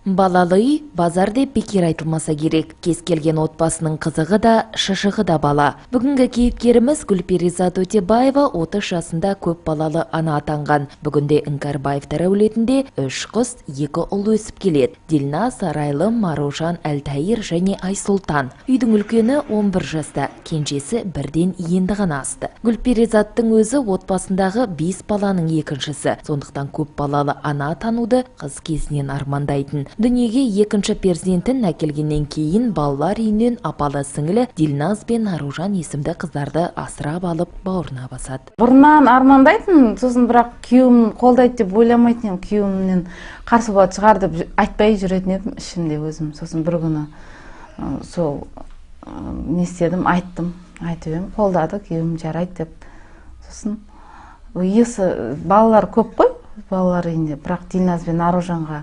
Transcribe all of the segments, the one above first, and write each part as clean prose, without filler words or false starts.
Балалы үй базар деп бекер айтылмаса керек. Кез келген отбасының қызығы да, шышығы да бала. Бүгінгі кейіпкеріміз Гүлперизат Өтебаева 30 жасында көп балалы ана атанған. Бүгінде Іңкәрбаевтар әулетінде 3 қыз, 2 ұл өсіп келеді. Дилназ, Арайлым, Маружан, Әлтайыр және Айсұлтан. Үйдің үлкені 11 жаста, кенжесі бірден енді ғана асты. Гүлперизаттың өзі отбасындағы 5 баланың екіншісі. Сондықтан көп балалы ана атануды қыз кезінен армандайтын. Дүниеге екінші перзентін әкелгеннен кейін балалар үйінен апалы сіңілі Дилназ бен Аружан есімді қыздарды асырап алып бауырына басады. Бұрыннан армандайтын, сосын бірақ күйеуім қолдайды деп ойламайтын едім. Күйеуімнен қарсы болады шығар деп айтпай жүретін едім ішімде өзім. Сосын бір күні сол не істедім, айттым. Айтып едім, қолдады, күйеуім жарайды деп. Сосын балалар көп қой, балалар үйінде, бірақ Дилназ бен Аружанға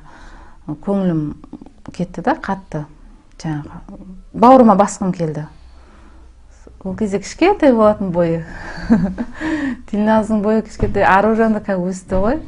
көңілім кетті да, қатты. Жаңағы бауырыма басқым келді. Ол кезде кішкентай болатын бойы. Дилназдың бойы кішкентай, Аружан да өсті ғой.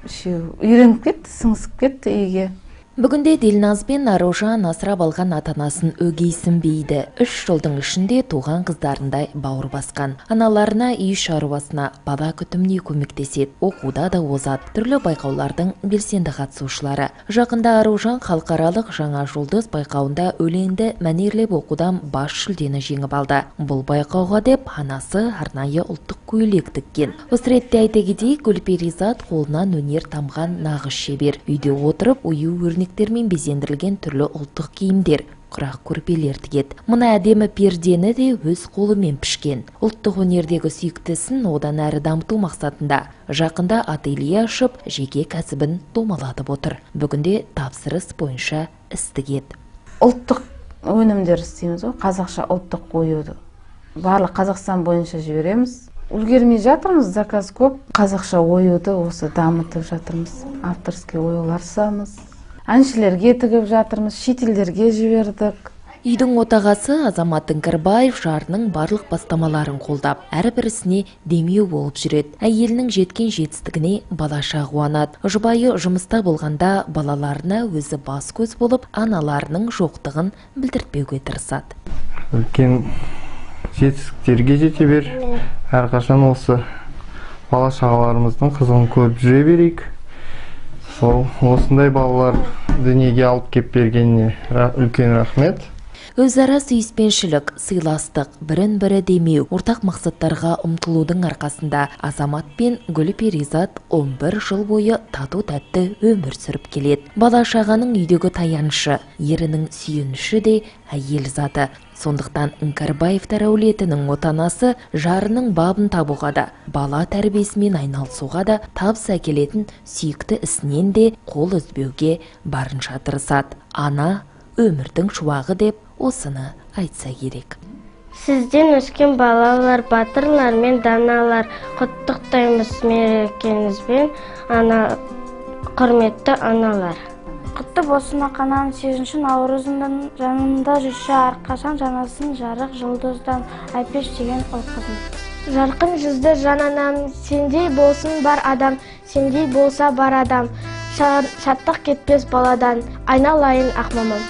Үйреніп кетті, сіңісіп кетті үйге. Бүгінде Дилназ бен Аружан асырап алған атанасын өгейсінбейді. 3 жылдың ішінде туған қыздарындай бауыр басқан. Аналарына үй шаруасына, бала күтіміне көмектеседі. Оқуда да озат. Түрлі байқаулардың белсенді қатысушылары. Жақында Аружан халықаралық жаңа жұлдыз байқауында өлеңді мәнерлеп оқудан бас жүлдені жеңіп алды. Бұл байқауға деп анасы арнайы ұлттық көйлек тіккен. Осы ретте айта кетейік, Гүлперизат қолынан өнер тамған нағыз шебер. Үйде отырып ою өрнектермен безендірілген түрлі ұлттық киімдер, құрақ көрпелер тігеді. Мына әдемі пердені де өз қолымен пішкен. Ұлттық өнердегі сүйіктісін одан әрі дамыту мақсатында жақында ателье ашып, жеке кәсібін домалатып отыр. Бүгінде тапсырыс бойынша іс тігеді. Ұлттық өнімдер істейміз ғой, қазақша ұлттық оюды. Барлық Қазақстан бойынша жібереміз. Үлгермей жатырмыз, заказ көп. Қазақша оюды осы дамытып жатырмыз. Авторский оюлар жасаймыз. Әншілерге тігіп жатырмыз, шетелдерге жібердік. Үйдің отағасы Азамат Іңкәрбаев жарының барлық бастамаларын қолдап, әрбір ісіне демеу болып жүреді. Әйелінің жеткен жетістігіне балаша қуанады. Жұбайы жұмыста болғанда балаларына өзі бас көз болып, аналарының жоқтығын білдіртпеуге тырысады. Үлкен жетістіктерге жете бер. Әрқашан осы бала-шағаларымыздың қызығын көріп жүре берейік. Осындай балалар дүниеге алып кеп бергеніне үлкен рахмет. Өзара сүйіспеншілік, сыйластық, бірін-бірі демеу, ортақ мақсаттарға ұмтылудың арқасында Азамат пен Гүлперизат 11 жыл бойы тату-тәтті өмір сүріп келеді. Бала-шағаның үйдегі таянышы, ерінің сүйеніші де әйел заты. Сондықтан Іңкәрбаевтар әулетінің отанасы жарының бабын табуға да, бала тәрбиесімен айналысуға да табыс әкелетін сүйікті ісінен де қол үзбеуге барынша тырысады. Ана өмірдің шуағы деп осыны айтса керек. Сізден өскен балалар, батырлар мен даналар, құттықтаймыз мерекеңізбен, құрметті аналар. Құтты болсын ақананың 8-ші наурызының жанында жүрші әрқашан жанасын жарық жұлдыздан әпеш деген ұлқызым. Жарқын жүзді жананам, сендей болсын бар адам, сендей болса бар адам. Шаттық кетпес баладан, айналайын ақмамам.